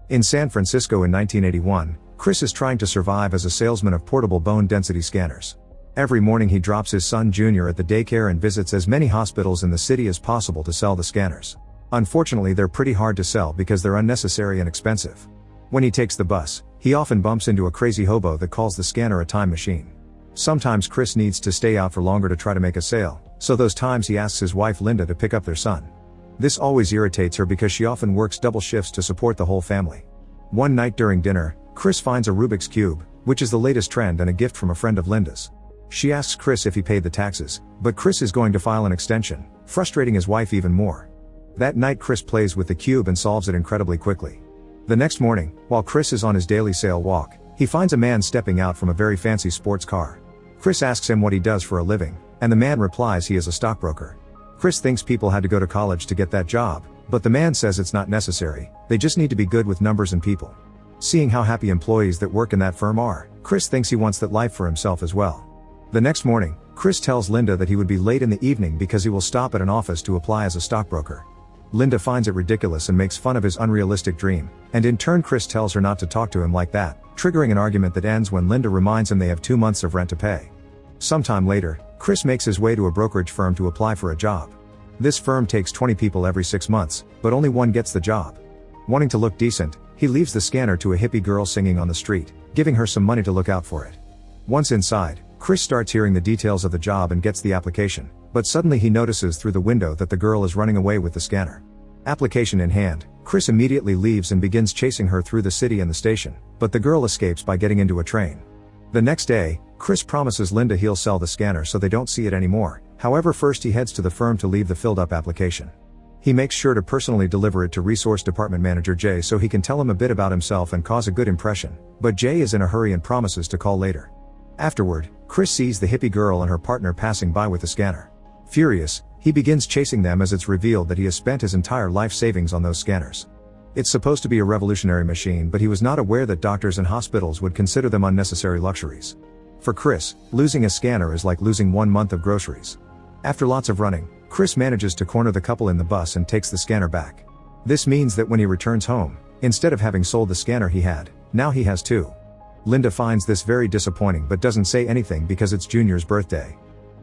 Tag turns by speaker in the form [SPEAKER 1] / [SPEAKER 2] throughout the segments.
[SPEAKER 1] In San Francisco in 1981, Chris is trying to survive as a salesman of portable bone density scanners. Every morning he drops his son Junior at the daycare and visits as many hospitals in the city as possible to sell the scanners. Unfortunately, they're pretty hard to sell because they're unnecessary and expensive. When he takes the bus, he often bumps into a crazy hobo that calls the scanner a time machine. Sometimes Chris needs to stay out for longer to try to make a sale, so those times he asks his wife Linda to pick up their son. This always irritates her because she often works double shifts to support the whole family. One night during dinner, Chris finds a Rubik's Cube, which is the latest trend and a gift from a friend of Linda's. She asks Chris if he paid the taxes, but Chris is going to file an extension, frustrating his wife even more. That night Chris plays with the cube and solves it incredibly quickly. The next morning, while Chris is on his daily sale walk, he finds a man stepping out from a very fancy sports car. Chris asks him what he does for a living, and the man replies he is a stockbroker. Chris thinks people had to go to college to get that job, but the man says it's not necessary, they just need to be good with numbers and people. Seeing how happy employees that work in that firm are, Chris thinks he wants that life for himself as well. The next morning, Chris tells Linda that he would be late in the evening because he will stop at an office to apply as a stockbroker. Linda finds it ridiculous and makes fun of his unrealistic dream, and in turn Chris tells her not to talk to him like that, triggering an argument that ends when Linda reminds him they have 2 months of rent to pay. Sometime later, Chris makes his way to a brokerage firm to apply for a job. This firm takes 20 people every 6 months, but only one gets the job. Wanting to look decent, he leaves the scanner to a hippie girl singing on the street, giving her some money to look out for it. Once inside, Chris starts hearing the details of the job and gets the application, but suddenly he notices through the window that the girl is running away with the scanner. Application in hand, Chris immediately leaves and begins chasing her through the city and the station, but the girl escapes by getting into a train. The next day, Chris promises Linda he'll sell the scanner so they don't see it anymore. However, first he heads to the firm to leave the filled up application. He makes sure to personally deliver it to Resource Department Manager Jay so he can tell him a bit about himself and cause a good impression, but Jay is in a hurry and promises to call later. Afterward, Chris sees the hippie girl and her partner passing by with the scanner. Furious, he begins chasing them as it's revealed that he has spent his entire life savings on those scanners. It's supposed to be a revolutionary machine, but he was not aware that doctors and hospitals would consider them unnecessary luxuries. For Chris, losing a scanner is like losing 1 month of groceries. After lots of running, Chris manages to corner the couple in the bus and takes the scanner back. This means that when he returns home, instead of having sold the scanner he had, now he has 2. Linda finds this very disappointing but doesn't say anything because it's Junior's birthday.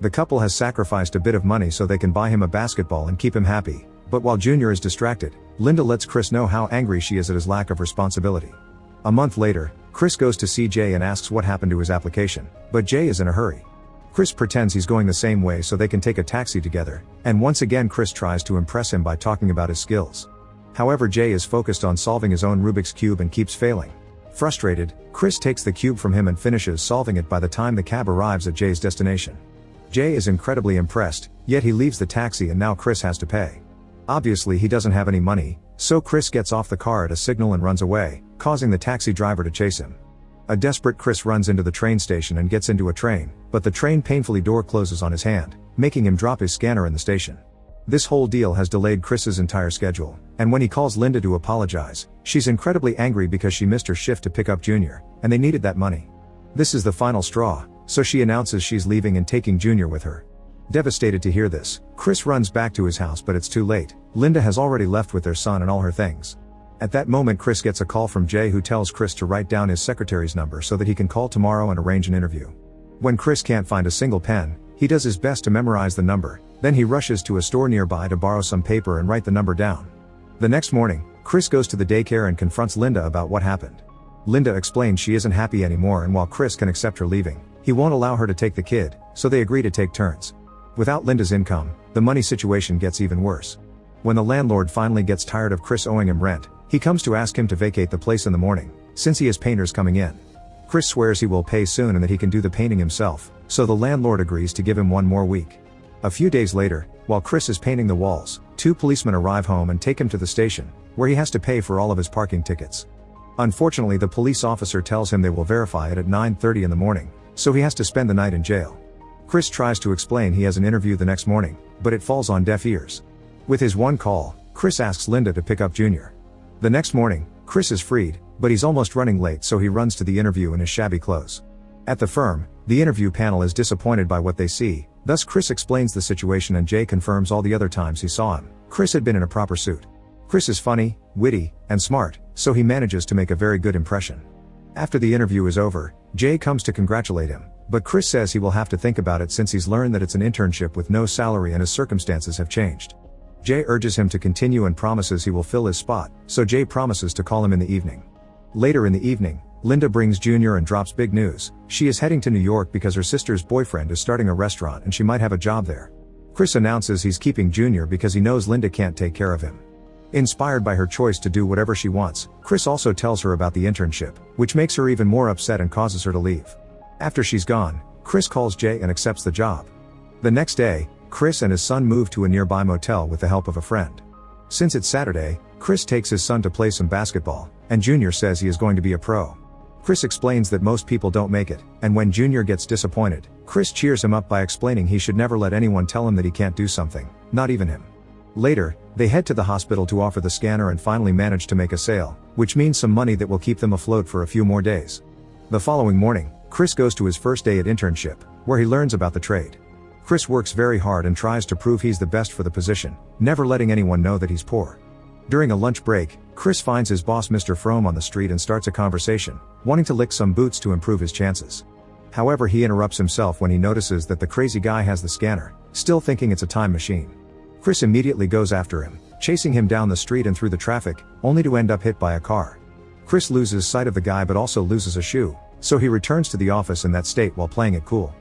[SPEAKER 1] The couple has sacrificed a bit of money so they can buy him a basketball and keep him happy, but while Junior is distracted, Linda lets Chris know how angry she is at his lack of responsibility. A month later, Chris goes to see Jay and asks what happened to his application, but Jay is in a hurry. Chris pretends he's going the same way so they can take a taxi together, and once again Chris tries to impress him by talking about his skills. However, Jay is focused on solving his own Rubik's Cube and keeps failing. Frustrated, Chris takes the cube from him and finishes solving it by the time the cab arrives at Jay's destination. Jay is incredibly impressed, yet he leaves the taxi and now Chris has to pay. Obviously he doesn't have any money, so Chris gets off the car at a signal and runs away, causing the taxi driver to chase him. A desperate Chris runs into the train station and gets into a train, but the train painfully door closes on his hand, making him drop his scanner in the station. This whole deal has delayed Chris's entire schedule, and when he calls Linda to apologize, she's incredibly angry because she missed her shift to pick up Junior, and they needed that money. This is the final straw, so she announces she's leaving and taking Junior with her. Devastated to hear this, Chris runs back to his house, but it's too late. Linda has already left with their son and all her things. At that moment Chris gets a call from Jay, who tells Chris to write down his secretary's number so that he can call tomorrow and arrange an interview. When Chris can't find a single pen, he does his best to memorize the number, then he rushes to a store nearby to borrow some paper and write the number down. The next morning, Chris goes to the daycare and confronts Linda about what happened. Linda explains she isn't happy anymore, and while Chris can accept her leaving, he won't allow her to take the kid, so they agree to take turns. Without Linda's income, the money situation gets even worse. When the landlord finally gets tired of Chris owing him rent, he comes to ask him to vacate the place in the morning, since he has painters coming in. Chris swears he will pay soon and that he can do the painting himself, so the landlord agrees to give him 1 more week. A few days later, while Chris is painting the walls, 2 policemen arrive home and take him to the station, where he has to pay for all of his parking tickets. Unfortunately, the police officer tells him they will verify it at 9:30 in the morning, so he has to spend the night in jail. Chris tries to explain he has an interview the next morning, but it falls on deaf ears. With his one call, Chris asks Linda to pick up Junior. The next morning, Chris is freed, but he's almost running late, so he runs to the interview in his shabby clothes. At the firm, the interview panel is disappointed by what they see, thus Chris explains the situation and Jay confirms all the other times he saw him, Chris had been in a proper suit. Chris is funny, witty, and smart, so he manages to make a very good impression. After the interview is over, Jay comes to congratulate him, but Chris says he will have to think about it since he's learned that it's an internship with no salary and his circumstances have changed. Jay urges him to continue and promises he will fill his spot, so Jay promises to call him in the evening. Later in the evening, Linda brings Junior and drops big news. She is heading to New York because her sister's boyfriend is starting a restaurant and she might have a job there. Chris announces he's keeping Junior because he knows Linda can't take care of him. Inspired by her choice to do whatever she wants, Chris also tells her about the internship, which makes her even more upset and causes her to leave. After she's gone, Chris calls Jay and accepts the job. The next day, Chris and his son move to a nearby motel with the help of a friend. Since it's Saturday, Chris takes his son to play some basketball, and Junior says he is going to be a pro. Chris explains that most people don't make it, and when Junior gets disappointed, Chris cheers him up by explaining he should never let anyone tell him that he can't do something, not even him. Later, they head to the hospital to offer the scanner and finally manage to make a sale, which means some money that will keep them afloat for a few more days. The following morning, Chris goes to his first day at internship, where he learns about the trade. Chris works very hard and tries to prove he's the best for the position, never letting anyone know that he's poor. During a lunch break, Chris finds his boss Mr. Frome on the street and starts a conversation, wanting to lick some boots to improve his chances. However, he interrupts himself when he notices that the crazy guy has the scanner, still thinking it's a time machine. Chris immediately goes after him, chasing him down the street and through the traffic, only to end up hit by a car. Chris loses sight of the guy but also loses a shoe, so he returns to the office in that state while playing it cool.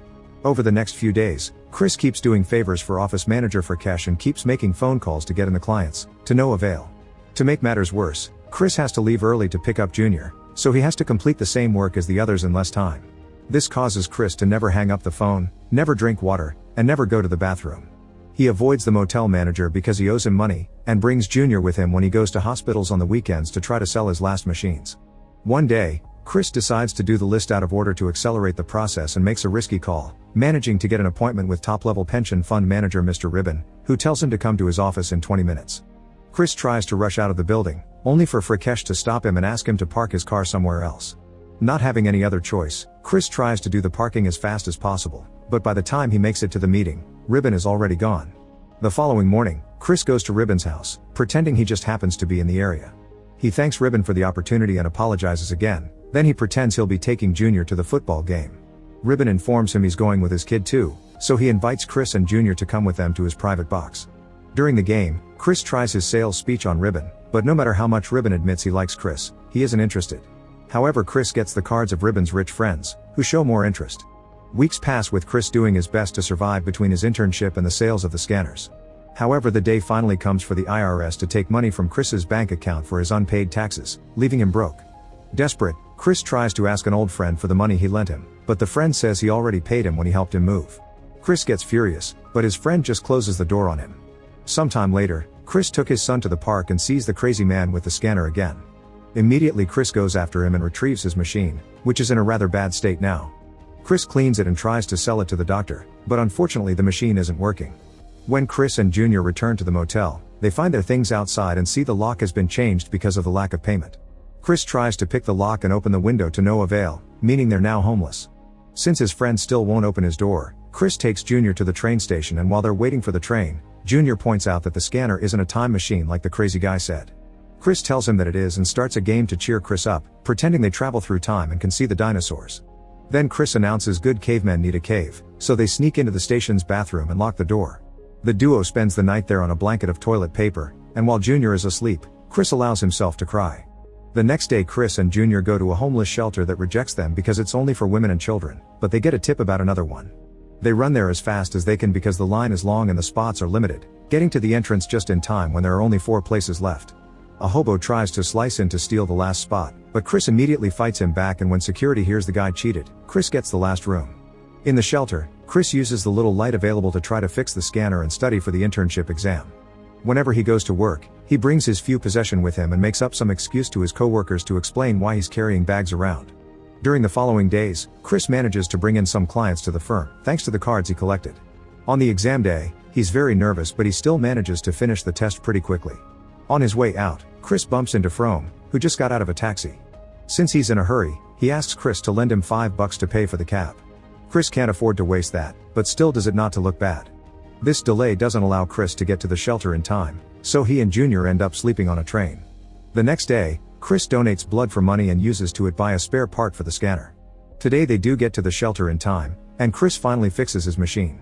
[SPEAKER 1] Over the next few days, Chris keeps doing favors for office manager Frekesh and keeps making phone calls to get in the clients, to no avail. To make matters worse, Chris has to leave early to pick up Junior, so he has to complete the same work as the others in less time. This causes Chris to never hang up the phone, never drink water, and never go to the bathroom. He avoids the motel manager because he owes him money, and brings Junior with him when he goes to hospitals on the weekends to try to sell his last machines. One day, Chris decides to do the list out of order to accelerate the process and makes a risky call, managing to get an appointment with top-level pension fund manager Mr. Ribbon, who tells him to come to his office in 20 minutes. Chris tries to rush out of the building, only for Frekesh to stop him and ask him to park his car somewhere else. Not having any other choice, Chris tries to do the parking as fast as possible, but by the time he makes it to the meeting, Ribbon is already gone. The following morning, Chris goes to Ribbon's house, pretending he just happens to be in the area. He thanks Ribbon for the opportunity and apologizes again, then he pretends he'll be taking Junior to the football game. Ribbon informs him he's going with his kid too, so he invites Chris and Junior to come with them to his private box. During the game, Chris tries his sales speech on Ribbon, but no matter how much Ribbon admits he likes Chris, he isn't interested. However, Chris gets the cards of Ribbon's rich friends, who show more interest. Weeks pass with Chris doing his best to survive between his internship and the sales of the scanners. However, the day finally comes for the IRS to take money from Chris's bank account for his unpaid taxes, leaving him broke. Desperate, Chris tries to ask an old friend for the money he lent him, but the friend says he already paid him when he helped him move. Chris gets furious, but his friend just closes the door on him. Sometime later, Chris took his son to the park and sees the crazy man with the scanner again. Immediately Chris goes after him and retrieves his machine, which is in a rather bad state now. Chris cleans it and tries to sell it to the doctor, but unfortunately the machine isn't working. When Chris and Junior return to the motel, they find their things outside and see the lock has been changed because of the lack of payment. Chris tries to pick the lock and open the window to no avail, meaning they're now homeless. Since his friend still won't open his door, Chris takes Junior to the train station, and while they're waiting for the train, Junior points out that the scanner isn't a time machine like the crazy guy said. Chris tells him that it is and starts a game to cheer Chris up, pretending they travel through time and can see the dinosaurs. Then Chris announces good cavemen need a cave, so they sneak into the station's bathroom and lock the door. The duo spends the night there on a blanket of toilet paper, and while Junior is asleep, Chris allows himself to cry. The next day Chris and Junior go to a homeless shelter that rejects them because it's only for women and children, but they get a tip about another one. They run there as fast as they can because the line is long and the spots are limited, getting to the entrance just in time when there are only 4 places left. A hobo tries to slice in to steal the last spot, but Chris immediately fights him back, and when security hears the guy cheated, Chris gets the last room. In the shelter, Chris uses the little light available to try to fix the scanner and study for the internship exam. Whenever he goes to work, he brings his few possessions with him and makes up some excuse to his coworkers to explain why he's carrying bags around. During the following days, Chris manages to bring in some clients to the firm, thanks to the cards he collected. On the exam day, he's very nervous, but he still manages to finish the test pretty quickly. On his way out, Chris bumps into Frome, who just got out of a taxi. Since he's in a hurry, he asks Chris to lend him $5 to pay for the cab. Chris can't afford to waste that, but still does it not to look bad. This delay doesn't allow Chris to get to the shelter in time, so he and Junior end up sleeping on a train. The next day, Chris donates blood for money and uses to buy a spare part for the scanner. Today they do get to the shelter in time, and Chris finally fixes his machine.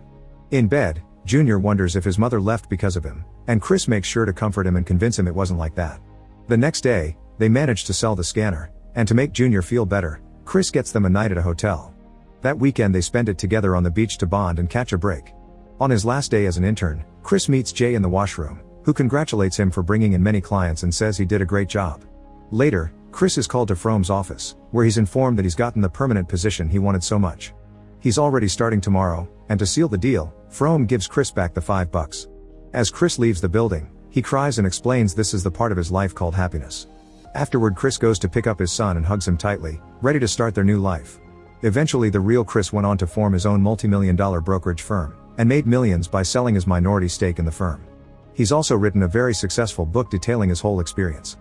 [SPEAKER 1] In bed, Junior wonders if his mother left because of him, and Chris makes sure to comfort him and convince him it wasn't like that. The next day, they manage to sell the scanner, and to make Junior feel better, Chris gets them a night at a hotel. That weekend they spend it together on the beach to bond and catch a break. On his last day as an intern, Chris meets Jay in the washroom, who congratulates him for bringing in many clients and says he did a great job. Later, Chris is called to Frome's office, where he's informed that he's gotten the permanent position he wanted so much. He's already starting tomorrow, and to seal the deal, Frome gives Chris back the $5. As Chris leaves the building, he cries and explains this is the part of his life called happiness. Afterward, Chris goes to pick up his son and hugs him tightly, ready to start their new life. Eventually the real Chris went on to form his own multi-million-dollar brokerage firm, and made millions by selling his minority stake in the firm. He's also written a very successful book detailing his whole experience.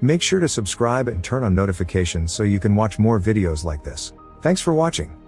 [SPEAKER 1] Make sure to subscribe and turn on notifications so you can watch more videos like this. Thanks for watching.